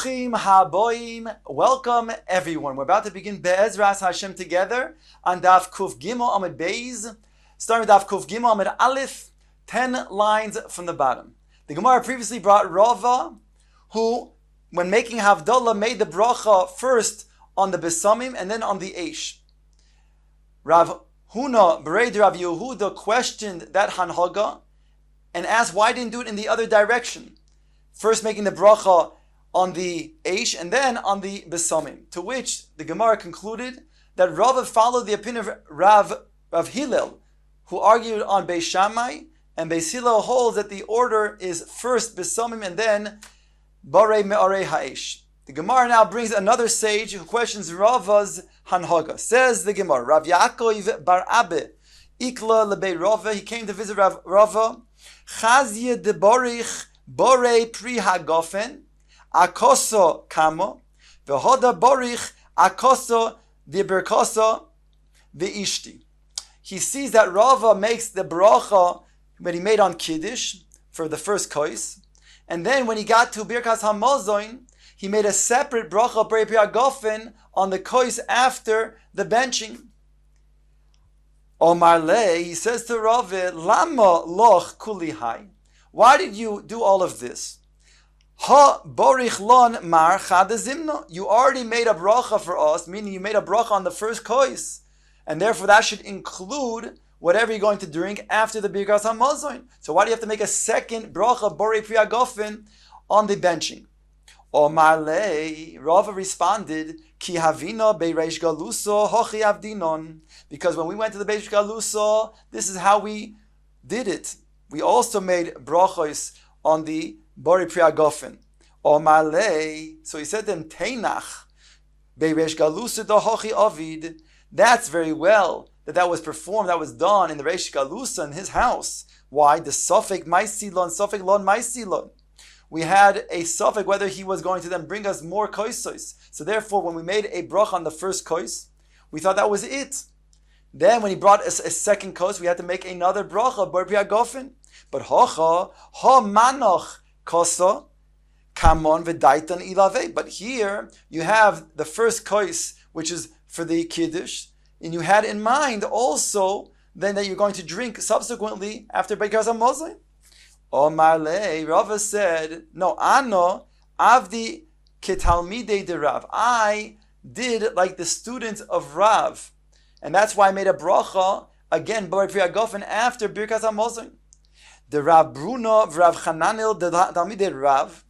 Bruchim haboim. Welcome everyone. We're about to begin Be'ezras Hashem together on Daf Kuf Gimel Amud Beis. Starting with Daf Kuf Gimel Amud Aleph, 10 lines from the bottom. The Gemara previously brought Rava, who, when making Havdalah, made the bracha first on the Besamim and then on the Eish. Rav Huna, Bereid Rav Yehuda, questioned that Hanhaga and asked why didn't do it in the other direction. First making the bracha on the Eish and then on the Besamim. To which the Gemara concluded that Rava followed the opinion of Rav Hillel, who argued on Beis Shammai, and Beis Hillel holds that the order is first Besamim and then Barei Me'arei Ha'esh. The Gemara now brings another sage who questions Rava's Hanhaga. Says the Gemara, Rav Yaakov bar Abbe, Ikla lebei Rava, he came to visit Rava, Chazye de Borich, Borei pri hagofen, akoso kamo, vehoda borich, akoso v'berkoso v'ishti. He sees that Rava makes the bracha that he made on Kiddush for the first kois, and then when he got to Birkas HaMazoin, he made a separate bracha Borei pri hagofen on the kois after the benching. Omar le, he says to Rava, lama loch kuli hai. Why did you do all of this? Ha borich lon mar chadazimna. You already made a bracha for us, meaning you made a bracha on the first kois, and therefore that should include whatever you're going to drink after the Birkas HaMazoin. So why do you have to make a second bracha borei pri hagofen on the benching? Omar le, Rava responded, Ki havina beireish galuso hochi avdinon. Because when we went to the Beish Galuso, this is how we did it. We also made brachos on the Borei Pri Hagofen. Omar le, so he said to him, Teinach beireish galuso do hochi avid. That's very well that was performed, that was done in the Reish Galusa in his house. Why? The Sofek Maisilon, Sofek Lon Maisilon. We had a suffix whether he was going to then bring us more koisos. So therefore, when we made a bracha on the first kois, we thought that was it. Then when he brought us a second kois, we had to make another bracha, Borei Pri Hagofen. But ha manoch koso, kamon v'daitan ilave. But here, you have the first kois, which is for the kiddush, and you had in mind also then that you're going to drink subsequently after Birkas HaMazoin. Omar le, Rava said, no, ano avdi ketalmidei de Rav. I did like the students of Rav. And that's why I made a bracha, again, Borei Pri Hagofen, after Birkas HaMazoin. The Rav Bruno, Rav Chananel, the Talmidei Rav,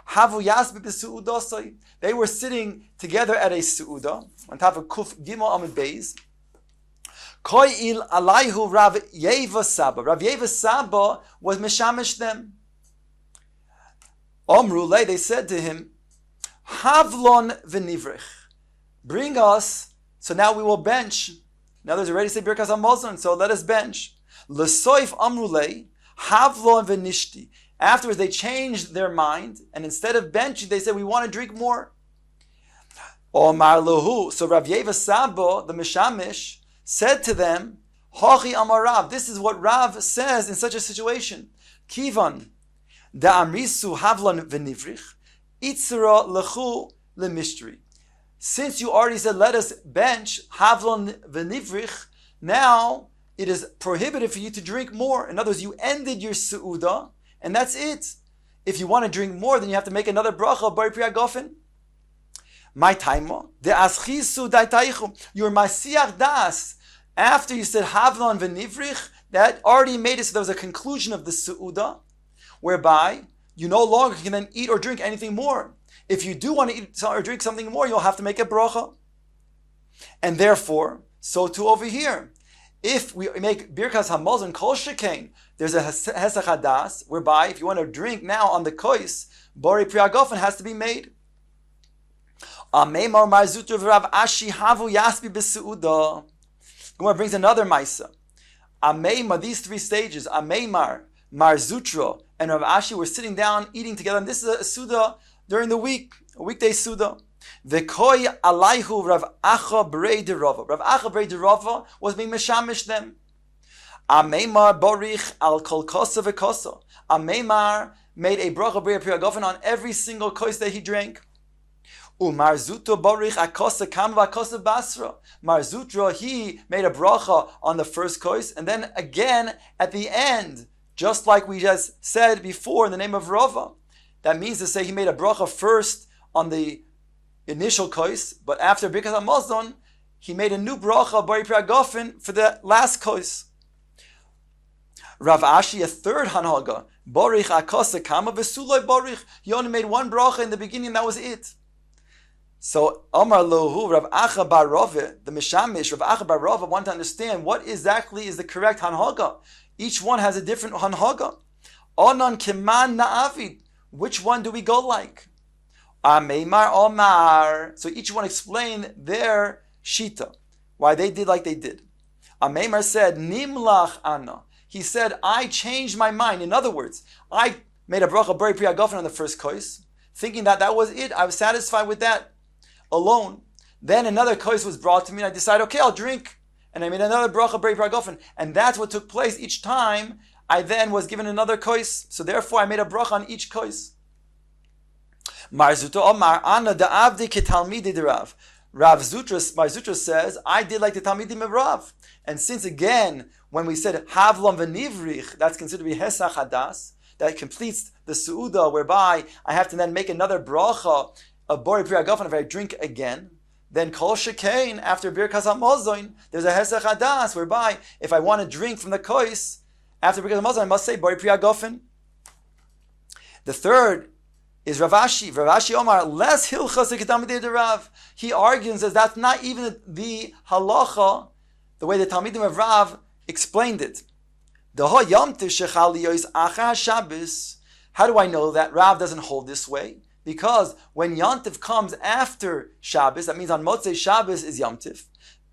havu yasbi b'su'udosai. They were sitting together at a su'uda, on top of Kuf Gimel Amud Beis. Koil alayhu Rav Yeva Saba. Rav Yeva Saba was meshamish them. Omru le, they said to him, Havlon v'nivrich. Bring us, so now we will bench. Now there's already said Birkas HaMazoin, so let us bench. L'soif amru le, Havlon v'nishti. Afterwards they changed their mind, and instead of benching, they said, we want to drink more. Omar lehu. So Rav Yeva Saba, the meshamish, said to them, Hachi Amar Rav, this is what Rav says in such a situation. Kivan, da amrisu havlan v'nivrich, itzra lechu lemistri. Since you already said, let us bench havlan v'nivrich, now it is prohibited for you to drink more. In other words, you ended your su'uda, and that's it. If you want to drink more, then you have to make another bracha, Borei Pri Hagofen. My taimo, the aschisu daitaichu, your masiach das. After you said havlon v'nivrich, that already made it so there was a conclusion of the su'uda, whereby you no longer can then eat or drink anything more. If you do want to eat or drink something more, you'll have to make a bracha. And therefore, so too over here. If we make Birkas HaMazoin kol shekain, there's a hesach hadas, whereby if you want to drink now on the kois, Borei Pri Hagofen has to be made. Ameimar marzutra v'Rav Ashi havu yasbi b'su'uda. Gemara brings another maisa. Ameimar, these three stages, Ameimar, Marzutra, and Rav Ashi were sitting down eating together, and this is a suda during the week, a weekday suda. V'koi alayhu Rav Acha Berei de Rava. Rav Acha Berei de Rava was being meshamish them. Ameimar borich al kol kosa v'kosa. Ameimar made a bracha Borei Pri Hagofen on every single kois that he drank. Marzuto Barich Akosa Kamva Akosa Basra. Marzutra, he made a bracha on the first kois, and then again at the end, just like we just said before in the name of Rava. That means to say he made a bracha first on the initial kois, but after Birkas HaMazon, he made a new bracha, Bari Pri HaGofen, for the last kois. Rav Ashi, a third hanhaga, Borich Akosa Kama Vesuloi Borich. He only made one bracha in the beginning, that was it. So Amar Lohu, Rav Acha Bar Rava, the Mishamish, Rav Acha Bar Rava wanted to understand what exactly is the correct hanhaga. Each one has a different hanhaga. Onan Keman Na'avid. Which one do we go like? Ameimar Omar. So each one explained their shita, why they did like they did. Ameimar said, Nimlach Anna. He said, I changed my mind. In other words, I made a bracha Bari Pri HaGofen on the first kois, thinking that that was it. I was satisfied with that alone. Then another kois was brought to me, and I decided, okay, I'll drink. And I made another bracha Bari Pri HaGofen. And that's what took place each time. I then was given another kois. So therefore, I made a bracha on each kois. Marzuto Omar Anna Da'avdi Ketalmidi de Rav. Rav Zutra says, I did like the Talmidim of Rav. And since again, when we said Havlam v'Nivrich, that's considered to be Hesach Hadas, that completes the Su'uda, whereby I have to then make another bracha of Bori Pri HaGofen if I drink again. Then Kol Shekain, after Birkas HaMazon, there's a Hesach Hadas, whereby if I want to drink from the kois, after Birkas HaMazon, I must say Bori Pri HaGofen. The third is Rav Ashi. Rav Ashi Omar, less hilchas ketalmidei de Rav. He argues and says that's not even the halacha, the way the Talmidim of Rav explained it. How do I know that Rav doesn't hold this way? Because when Yontif comes after Shabbos, that means on Motzei Shabbos is Yontif.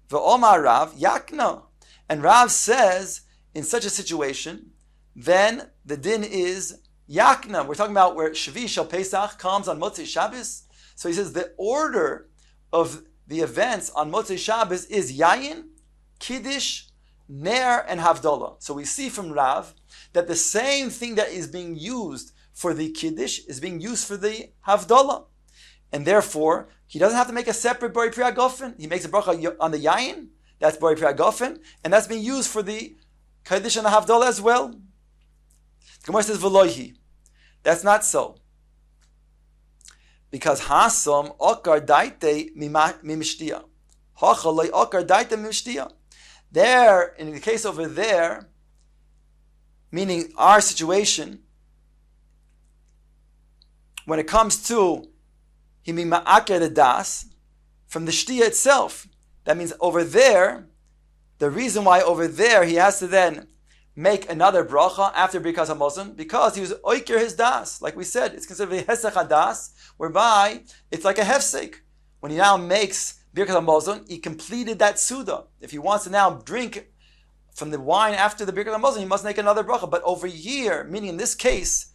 V'omar Rav Yakna. And Rav says, in such a situation, then the din is Yakna. We're talking about where Shvi Shal Pesach comes on Motzei Shabbos. So he says the order of the events on Motzei Shabbos is Yayin, Kiddush, Ner, and Havdalah. So we see from Rav that the same thing that is being used for the Kiddush is being used for the Havdalah. And therefore, he doesn't have to make a separate Bori Pri HaGofen. He makes a bracha on the Yayin, that's Bori Pri HaGofen, and that's being used for the Kiddush and the Havdalah as well. The Gemara says, V'loihi. That's not so. Because Hasam Okar Daite Mimishtia. Hachaloi Okar Daite Mimishtia. There, in the case over there, meaning our situation, when it comes to Himima'aker the Das, from the Shtia itself, that means over there, the reason why over there he has to then make another bracha after Birkas HaMazon, because he was oiker his das. Like we said, it's considered a hesach hadas, whereby it's like a hefsek. When he now makes Birkas HaMazon, he completed that suda. If he wants to now drink from the wine after the Birkas HaMazon, he must make another bracha. But over here, meaning in this case,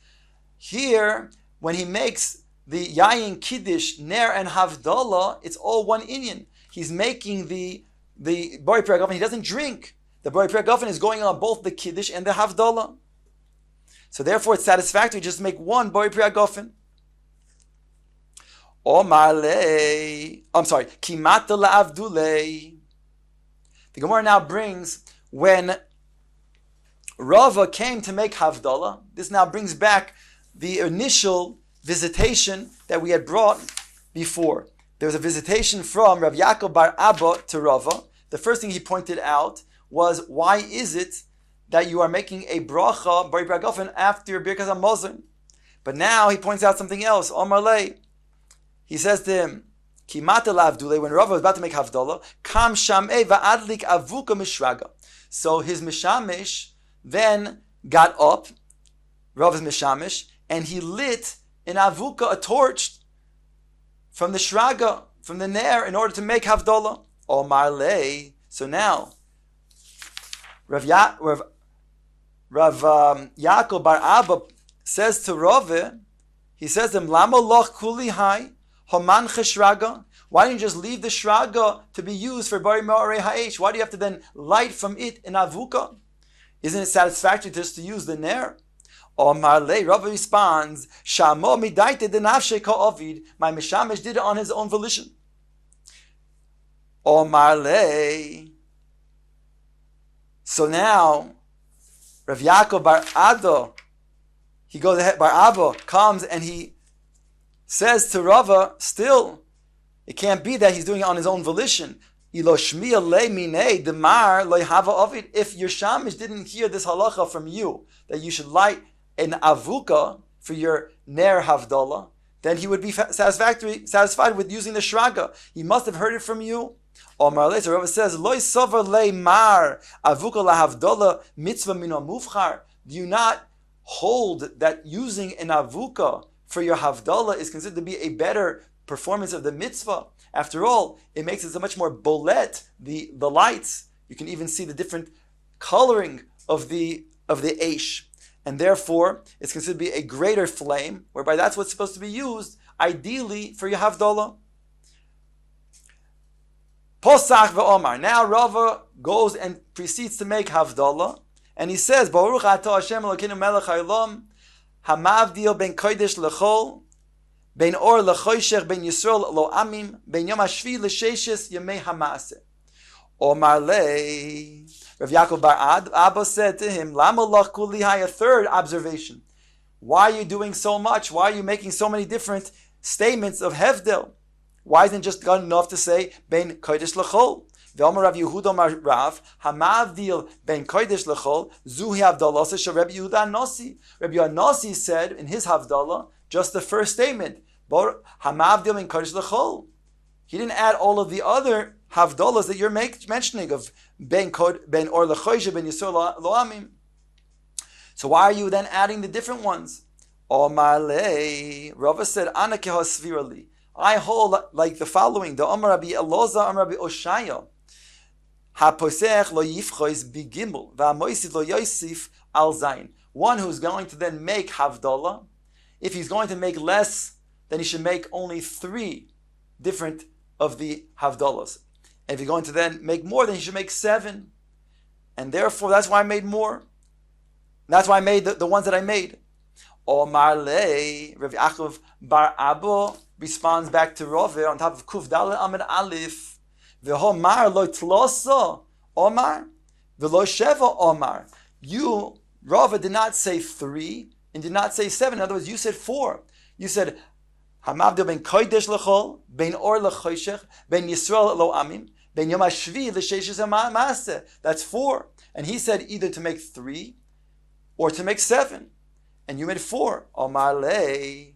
here, when he makes the yayin, kiddush, ner, and havdalah, it's all one inyan. He's making the Bori Pri HaGofen, he doesn't drink. The Bori Pri HaGofen is going on both the Kiddush and the Havdalah. So therefore it's satisfactory just to make one Bori Pri HaGofen. Kimata la'avdulei. The Gemara now brings when Rava came to make Havdalah, this now brings back the initial visitation that we had brought before. There was a visitation from Rav Yaakov bar Abba to Rava. The first thing he pointed out was, why is it that you are making a bracha, Bori Pri HaGofen, after Birkas HaMazon? But now he points out something else. Omar Lei. He says to him, Kimata la'avdulei, when Rava was about to make Havdalah, Kam sham'e va'adlik avuka mishraga. So his mishamish then got up, Rava's mishamish, and he lit an avuka, a torch, from the shraga, from the ner, in order to make Havdalah. Omar Lei. So now, Rav Yaakov bar Abba says to Rava, he says to him, Lama loch kuli hai, homan shraga. Why don't you just leave the shraga to be used for Bari Ma'orei Ha'esh? Why do you have to then light from it in avuka? Isn't it satisfactory just to use the ner? Omar Le, Rava responds, Shamo midaite de nafshe ka'ovid, my Mishamesh did it on his own volition. Omar Le. So now, Rav Yaakov bar Ado, he goes ahead, bar Abba comes and he says to Rava, still, it can't be that he's doing it on his own volition. If your shamish didn't hear this halacha from you, that you should light an avuka for your ner havdalah, then he would be satisfied with using the shraga. He must have heard it from you. Omar later, Rava says, Loi sover le mar avuka lahavdalah mitzvah mino mufchar. Do you not hold that using an avuka for your havdalah is considered to be a better performance of the mitzvah? After all, it makes it so much more bolet, the lights. You can even see the different coloring of the eish. And therefore, it's considered to be a greater flame, whereby that's what's supposed to be used, ideally, for your havdalah. Posach ve'omar. Now Rava goes and proceeds to make havdalah, and he says, Baruch atah Hashem Elokeinu melech haolam, hamavdil ben kodesh lechol, ben or lechoshech, ben Yisrael lo amim, ben yom hashvi l'sheishes yemei hamaaseh. Omar le, Rav Yaakov bar Abba said to him, Lama lach kuli hai, a third observation. Why are you doing so much? Why are you making so many different statements of hevdel? Why isn't it just good enough to say, ben kodesh lechol? V'omar Rav Yehuda Omar Rav, hamavdil ben kodesh lechol, zuhi havdalah shel Rabbi Yehuda Nasi. Rabbi Yehuda Nasi said in his havdalah, just the first statement, hamavdil ben kodesh lechol. He didn't add all of the other havdalahs that you're mentioning of ben or lechoisha, ben Yisrael lo amim. So why are you then adding the different ones? Omar le, Rava said, ana kehasvirali. I hold like the following: the Omar Rabbi Elazar, Omar Rabbi Oshaya, haposech lo yifchois bigimel, va'amoisid lo yosif al zayin. One who's going to then make havdalah, if he's going to make less, then he should make only 3 different of the havdalahs. And if you're going to then make more, then he should make 7. And therefore, that's why I made more. That's why I made the ones that I made. Omar le, Rav Yaakov bar Abba responds back to Rove on top of Kuf Daled Amud Aleph. V'ho mar lo tlosa Omar, v'lo sheva Omar. You, Rove, did not say 3 and did not say 7. In other words, you said 4. You said hamavdil ben kodesh lechol, ben or lechoshech, ben Yisrael lo amim, ben yom hashvi l'sheishes hamaaseh. That's 4. And he said either to make 3 or to make 7. And you made 4. Omar le.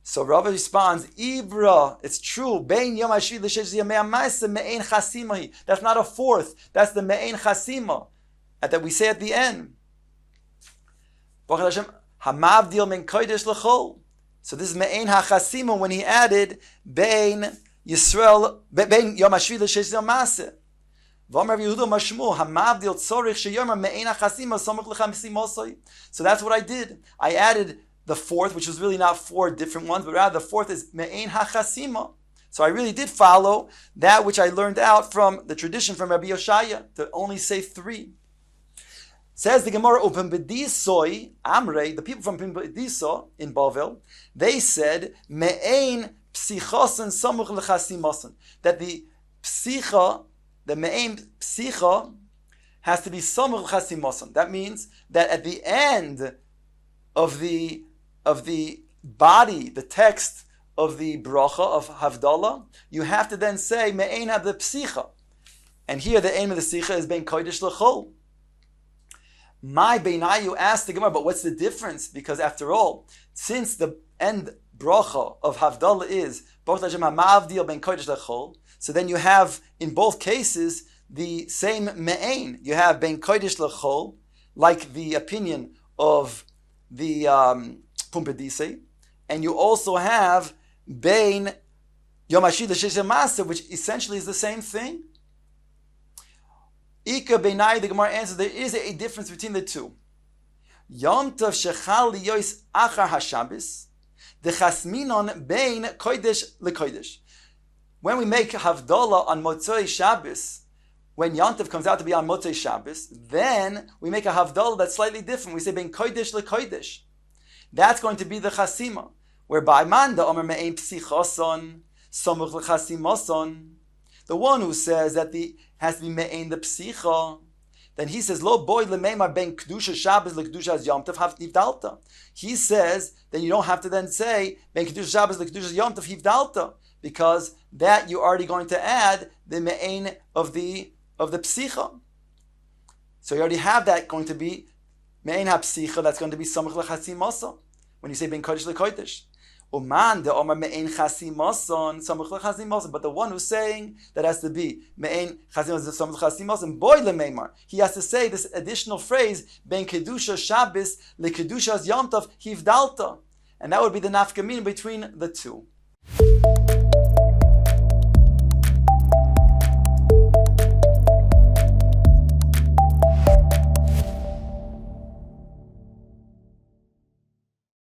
So Rava responds, Ibra, it's true. Bein yom hashvi l'sheishes yamei hamaaseh me'ein chasimahi. That's not a 4th. That's the me'ein chasima that we say at the end. Baruch Hashem, hamavdil ben kodesh lechol. So this is me'ein hachasima when he added bein Yisrael, bein yom hashvi l'sheishes hamaaseh. So that's what I did. I added the 4th, which was really not 4 different ones, but rather the 4th is me'ein hachasima. So I really did follow that which I learned out from the tradition from Rabbi Yoshaya, to only say 3. Says the Gemara, Upen B'disoi, Amrei, the people from B'diso in Bavel, they said, me'ein psichosan samuch l'chasimasan, that the psicha, the me'ein psicha, has to be samuch l'chasimasan. That means that at the end of the body, the text of the bracha of Havdalah, you have to then say me'ein ha the psicha. And here the aim of the psicha is ben kodesh l'chol. My Beinayu asked the Gemara, but what's the difference? Because after all, since the end bracha of Havdalah is Baruch Hashem HaMavdil ben Kodesh Lechol, so then you have in both cases the same me'ein. You have ben Kodesh Lechol, like the opinion of the Pumbedise, and you also have ben Yom HaShvi L'Sheish Hamaaseh, which essentially is the same thing. Ika Beinai, the Gemara answers, there is a difference between the two. Yom Tov Shechal Liyois Achar HaShabbos, the Chasminon Bein Kodesh LeKodesh. When we make Havdalah on Motzoi Shabbos, when Yantiv comes out to be on Motzei Shabbos, then we make a Havdalah that's slightly different. We say Ben Kodesh LeKodesh. That's going to be the Chasima, whereby Manda Omer Me'ein Psichason, Somuch LeChasimason. The one who says that has to be Me'ein the Psicha, then he says, Lo boy lemeimar ben kedusha Shabbos lekdusha Yom Tov hivdalta. He says, then you don't have to then say ben kedusha Shabbos lekdusha Yom Tov hivdalta, because that you're already going to add the me'ain of the psicha. So you already have that going to be me'ain ha-psicha, that's going to be samach lechasimasa when you say ben kodesh lekodesh. Uman de omar me'ein chasimason samach lechasimasa. But the one who's saying that has to be me'ein chasimason samach lechasimasa, boy lemeimar, he has to say this additional phrase ben kedusha Shabbos lekedusha Yom Tov hivdalta, and that would be the nafkamin between the two.